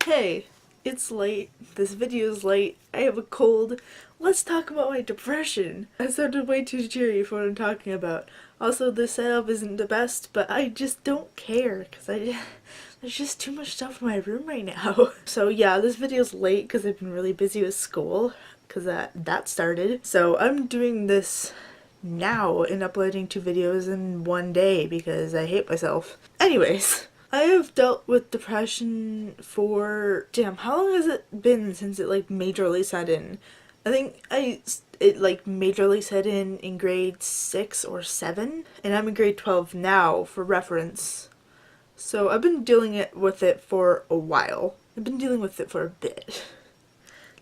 Hey, it's late. This video is late. I have a cold. Let's talk about my depression. I sounded way too cheery for what I'm talking about. Also, this setup isn't the best, but I just don't care because there's just too much stuff in my room right now. So yeah, this video's late because I've been really busy with school because that started. So I'm doing this now and uploading 2 videos in one day because I hate myself. Anyways. I have dealt with depression for, damn, how long has it been since it majorly set in? I think it majorly set in grade 6 or 7, and I'm in grade 12 now for reference. So I've been dealing with it for a while. I've been dealing with it for a bit.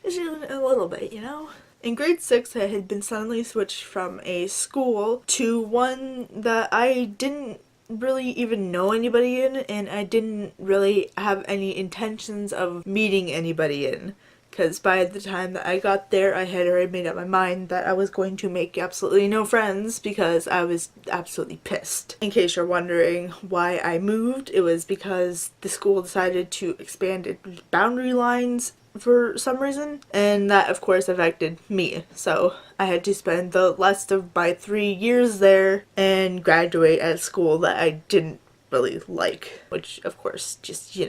Just a little bit, you know? In grade 6, I had been suddenly switched from a school to one that I didn't really even know anybody in, and I didn't really have any intentions of meeting anybody in. Because by the time that I got there, I had already made up my mind that I was going to make absolutely no friends because I was absolutely pissed. In case you're wondering why I moved, it was because the school decided to expand its boundary lines for some reason, and that of course affected me. So I had to spend the rest of my 3 years there and graduate at a school that I didn't really like, which of course just,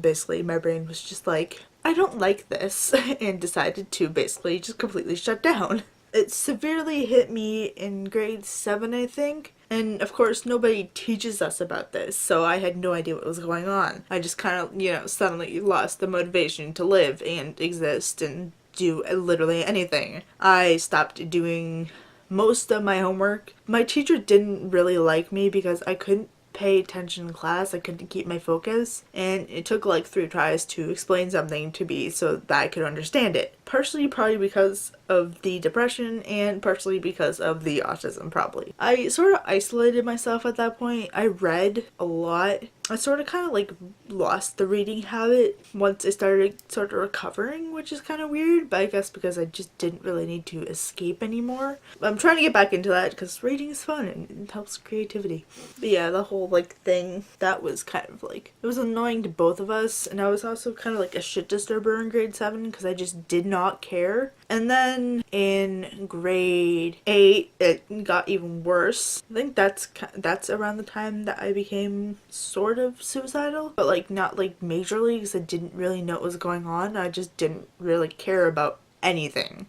basically my brain was just like, I don't like this, and decided to basically just completely shut down. It severely hit me in grade 7, I think. And of course, nobody teaches us about this, so I had no idea what was going on. I just kind of, suddenly lost the motivation to live and exist and do literally anything. I stopped doing most of my homework. My teacher didn't really like me because I couldn't pay attention in class. I couldn't keep my focus, and it took 3 tries to explain something to me so that I could understand it. Partially probably because of the depression and partially because of the autism probably. I sort of isolated myself at that point. I read a lot. I sort of kind of lost the reading habit once I started sort of recovering, which is kind of weird, but I guess because I just didn't really need to escape anymore. I'm trying to get back into that because reading is fun and it helps creativity. But yeah, the whole thing, that was kind of it was annoying to both of us, and I was also kind of a shit disturber in grade 7 because I just did not care. And then in grade 8, it got even worse. I think that's around the time that I became sort of suicidal, but not majorly, because I didn't really know what was going on. I just didn't really care about anything.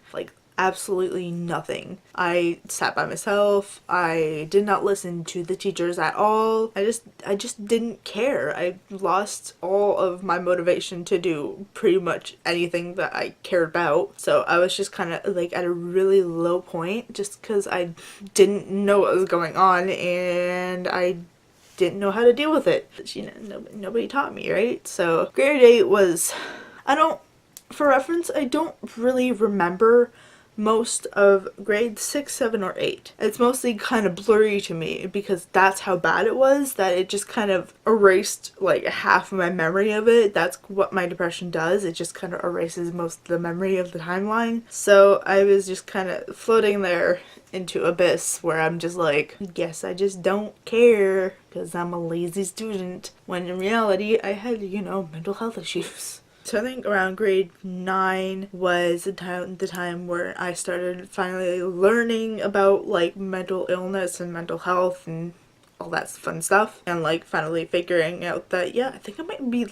Absolutely nothing. I sat by myself. I did not listen to the teachers at all. I just didn't care. I lost all of my motivation to do pretty much anything that I cared about. So I was just kind of at a really low point just because I didn't know what was going on and I didn't know how to deal with it. Nobody taught me, right? So grade 8 was, for reference, I don't really remember most of grade 6, 7, or 8. It's mostly kind of blurry to me because that's how bad it was, that it just kind of erased half of my memory of it. That's what my depression does. It just kind of erases most of the memory of the timeline. So I was just kind of floating there into abyss where I'm just guess I just don't care because I'm a lazy student, when in reality I had, mental health issues. So I think around grade 9 was the time where I started finally learning about mental illness and mental health and all that fun stuff, and finally figuring out that yeah, I think I might be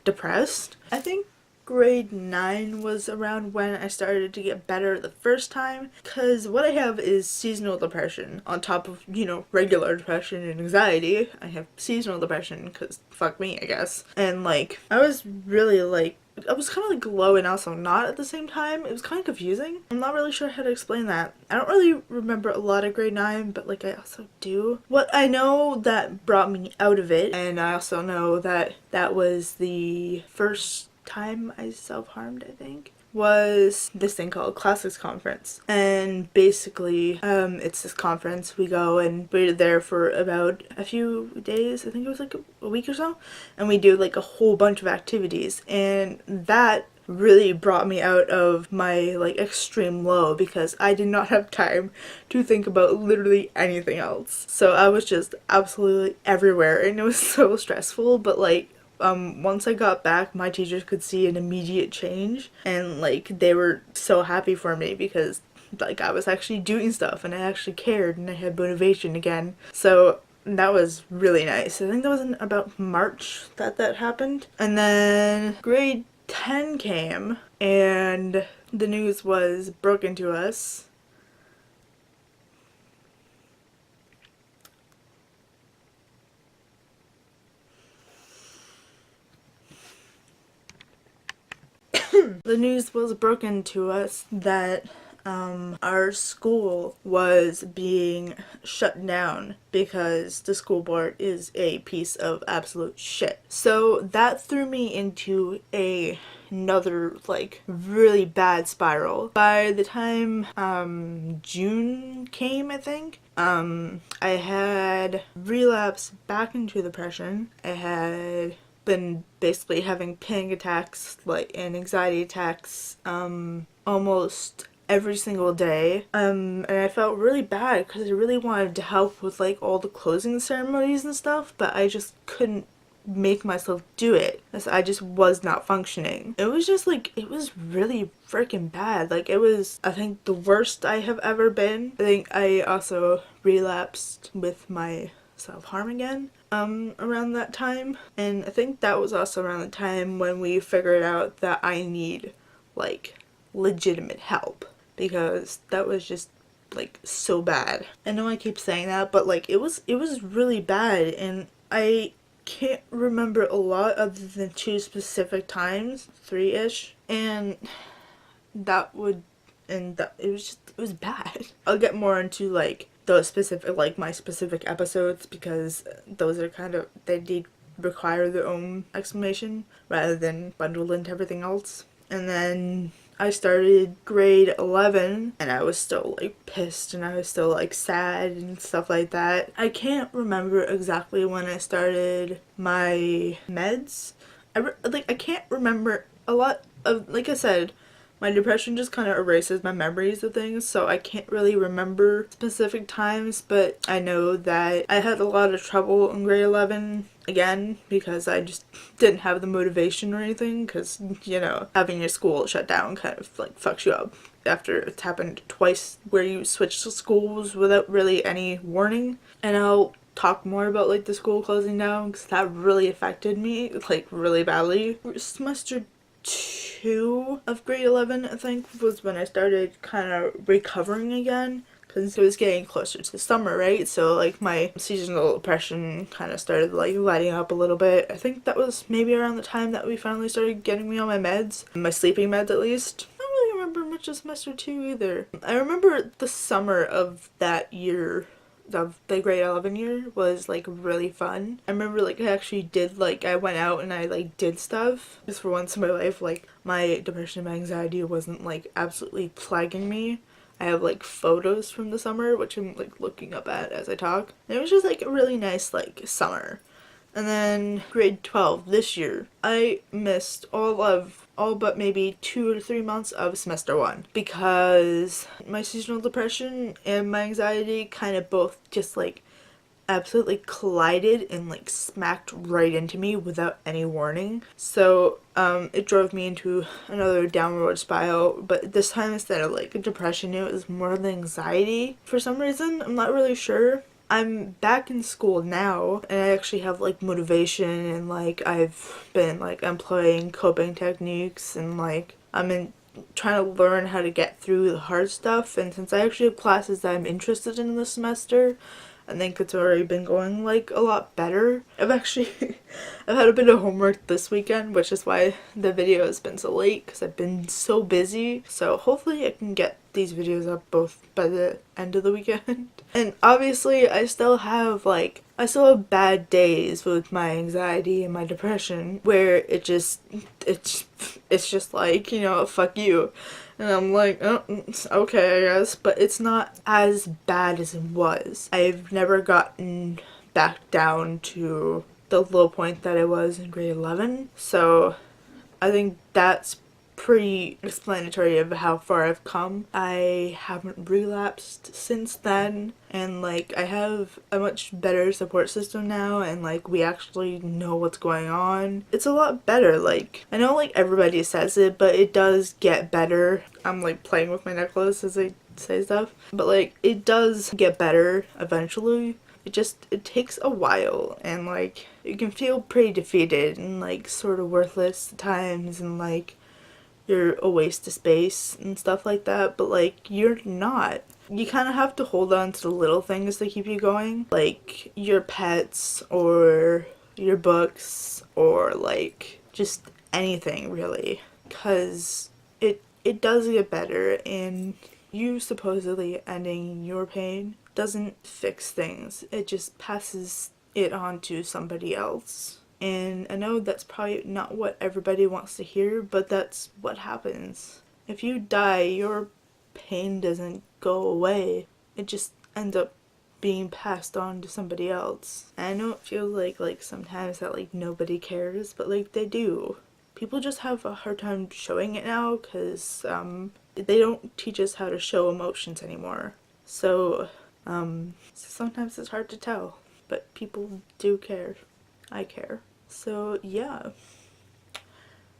depressed. I think grade 9 was around when I started to get better the first time, because what I have is seasonal depression on top of, regular depression and anxiety. I have seasonal depression because fuck me, I guess. And I was really I was kind of low and also not at the same time. It was kind of confusing. I'm not really sure how to explain that. I don't really remember a lot of grade 9, but I also do. What I know that brought me out of it, and I also know that that was the first time I self-harmed, I think, was this thing called Classics Conference. And basically it's this conference. We go and we're there for about a few days. I think it was a week or so, and we do a whole bunch of activities, and that really brought me out of my extreme low because I did not have time to think about literally anything else. So I was just absolutely everywhere, and it was so stressful, but once I got back, my teachers could see an immediate change, and like they were so happy for me because like I was actually doing stuff and I actually cared and I had motivation again. So that was really nice. I think that was in about March that happened. And then grade 10 came and the news was broken to us. The news was broken to us that our school was being shut down because the school board is a piece of absolute shit. So that threw me into another like really bad spiral. By the time June came, I think, I had relapsed back into depression. I had been basically having panic attacks like and anxiety attacks almost every single day. And I felt really bad because I really wanted to help with like all the closing ceremonies and stuff, but I just couldn't make myself do it as I just was not functioning. It was just like, it was really freaking bad. Like it was, I think, the worst I have ever been. I think I also relapsed with my self-harm again around that time, and I think that was also around the time when we figured out that I need like legitimate help because that was just like so bad. I know I keep saying that, but like it was really bad, and I can't remember a lot other than 2 specific times, 3-ish, and that would it was just, it was bad. I'll get more into like those specific, like my specific episodes, because those are kind of, they did require their own explanation rather than bundled into everything else. And then I started grade 11 and I was still like pissed and I was still like sad and stuff like that. I can't remember exactly when I started my meds. I can't remember a lot of, like I said, my depression just kind of erases my memories of things, so I can't really remember specific times, but I know that I had a lot of trouble in grade 11 again because I just didn't have the motivation or anything, because, you know, having your school shut down kind of like fucks you up after it's happened twice where you switch to schools without really any warning. And I'll talk more about like the school closing down because that really affected me like really badly. Semester 2 of grade 11, I think, was when I started kind of recovering again because it was getting closer to the summer, right? So like my seasonal depression kind of started like letting up a little bit. I think that was maybe around the time that we finally started getting me on my meds, my sleeping meds at least. I don't really remember much of semester 2 either. I remember the summer of that year, of the grade 11 year, was like really fun. I remember like I actually did, like I went out and I like did stuff. Just for once in my life, like my depression and my anxiety wasn't like absolutely plaguing me. I have like photos from the summer which I'm like looking up at as I talk. And it was just like a really nice like summer. And then grade 12 this year, I missed all but maybe 2 or 3 months of semester 1 because my seasonal depression and my anxiety kind of both just like absolutely collided and like smacked right into me without any warning. So it drove me into another downward spiral, but this time instead of like depression, it was more the anxiety for some reason. I'm not really sure. I'm back in school now and I actually have like motivation and like I've been like employing coping techniques and like trying to learn how to get through the hard stuff, and since I actually have classes that I'm interested in this semester, I think it's already been going like a lot better. I've had a bit of homework this weekend, which is why the video has been so late because I've been so busy. So hopefully I can get these videos up both by the end of the weekend. And obviously I still have bad days with my anxiety and my depression where it's just like, you know, fuck you. And I'm like, oh, okay, I guess. But it's not as bad as it was. I've never gotten back down to the low point that I was in grade 11. So I think that's pretty explanatory of how far I've come. I haven't relapsed since then, and like I have a much better support system now, and like we actually know what's going on. It's a lot better. Like I know like everybody says it, but it does get better. I'm like playing with my necklace as I say stuff, but like it does get better eventually. It takes a while, and like you can feel pretty defeated and like sort of worthless at times, and like you're a waste of space and stuff like that, but like you're not. You kind of have to hold on to the little things that keep you going, like your pets or your books or like just anything really, because it does get better, and you supposedly ending your pain doesn't fix things. It just passes it on to somebody else. And I know that's probably not what everybody wants to hear, but that's what happens. If you die, your pain doesn't go away. It just ends up being passed on to somebody else. And I know it feels like sometimes that like nobody cares, but like they do. People just have a hard time showing it now because they don't teach us how to show emotions anymore. So sometimes it's hard to tell, but people do care. I care. So yeah,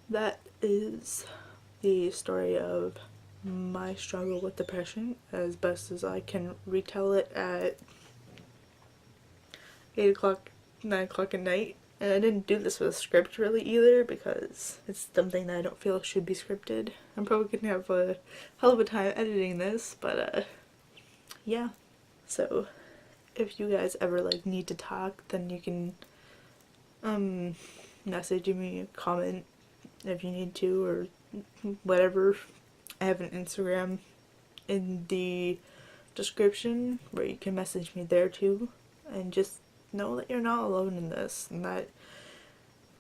that is the story of my struggle with depression as best as I can retell it at 8 o'clock, 9 o'clock at night. And I didn't do this with a script really either because it's something that I don't feel should be scripted. I'm probably gonna have a hell of a time editing this, but yeah. So if you guys ever like need to talk, then you can message me, comment if you need to, or whatever. I have an Instagram in the description where you can message me there too, and just know that you're not alone in this, and that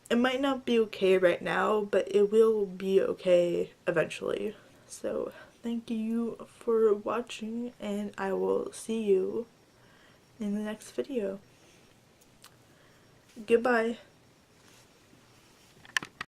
it might not be okay right now, but it will be okay eventually. So thank you for watching, and I will see you in the next video. Goodbye.